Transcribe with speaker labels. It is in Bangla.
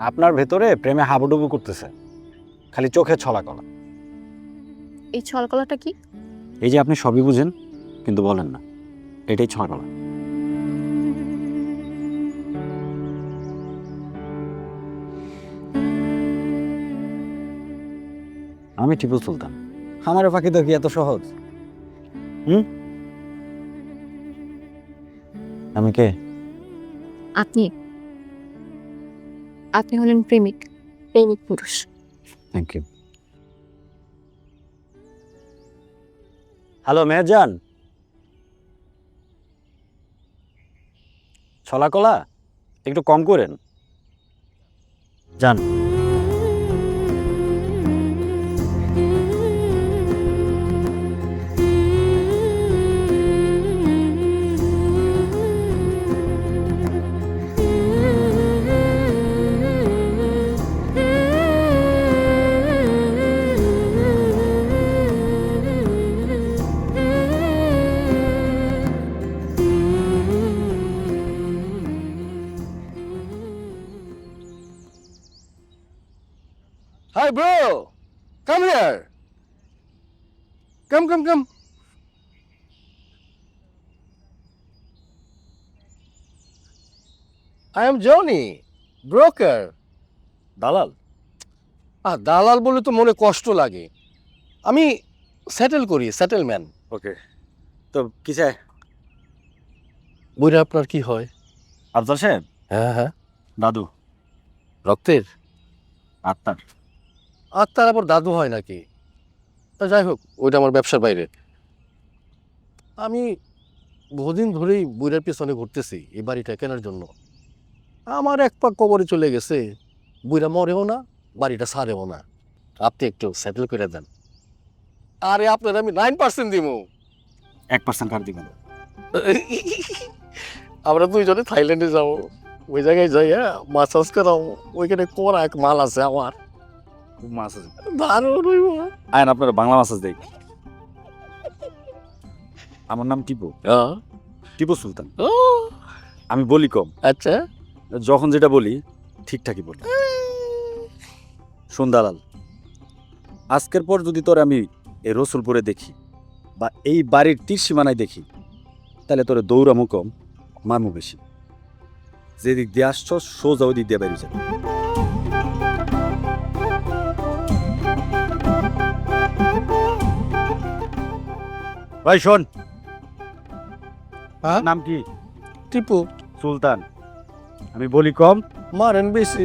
Speaker 1: আপনার ভেতরে প্রেমে হাবুডুবু করতেছে, খালি চোখে ছলাকলা।
Speaker 2: এই ছলকলাটা কি?
Speaker 1: এই যে আপনি সবই বুঝেন কিন্তু বলেন না, এটাই ছলাকলা। আমি টিপু সুলতান, আমারও ফাঁকি তো কি এত সহজ? আমি কে?
Speaker 2: আপনি আপনি হলেন প্রেমিক, প্রেমিক পুরুষ।
Speaker 1: Thank you. হ্যালো মেহজান, ছলাকলা একটু কম করেন যান।
Speaker 3: Hi, bro. Come here. Come. I am Johnny, broker.
Speaker 1: দালাল?
Speaker 3: দালাল বলে তো মনে কষ্ট লাগে। আমি সেটেল করি, সেটেলম্যান।
Speaker 1: ওকে, তো কি চাই?
Speaker 3: বইরা আপনার কি হয়?
Speaker 1: আফজাল সাহেব?
Speaker 3: হ্যাঁ।
Speaker 1: দাদু।
Speaker 3: রক্তের?
Speaker 1: আত্মার।
Speaker 3: আত্মার আবার দাদু হয় নাকি? তা যাই হোক, ওইটা আমার ব্যবসার বাইরে। আমি বহুদিন ধরেই বইরার পিছনে ঘুরতেছি এই বাড়িটা কেনার জন্য। আমার এক পাক কবরে চলে গেছে, বইরা মরেও না, বাড়িটা ছাড়েও না। আপনি একটু সেটেল করে দেন। আরে আপনার আমি 9% দিব।
Speaker 1: 1% কার দিবেন?
Speaker 3: আমরা দুইজনে থাইল্যান্ডে যাবো, ওই জায়গায় যাইয়া মাসাজ করাবো। ওইখানে কোন এক মাল আছে আমার,
Speaker 1: মাছ আছে?
Speaker 3: দারুণ হইব।
Speaker 1: আয়ন আপনারা বাংলা মাছ দেই। আমার নাম টিপু, টিপু সুলতান।
Speaker 3: ও
Speaker 1: আমি বলি কম,
Speaker 3: আচ্ছা।
Speaker 1: যখন যেটা বলি ঠিকঠাকই বলি। শোন দালাল, আজকের পর যদি তোর আমি এই রসুলপুরে দেখি বা এই বাড়ির তীর সীমানায় দেখি, তাহলে তোরে দৌড়ামো কম, মারমু বেশি। যেদিক দিয়ে আসছ সোজা ওই দিক দিয়ে বেরিয়ে যাবে। ভাই শোন,
Speaker 3: হ্যাঁ?
Speaker 1: নাম কি?
Speaker 3: টিপু।
Speaker 1: সুলতান। আমি বলি কম,
Speaker 3: মারেন বেশি।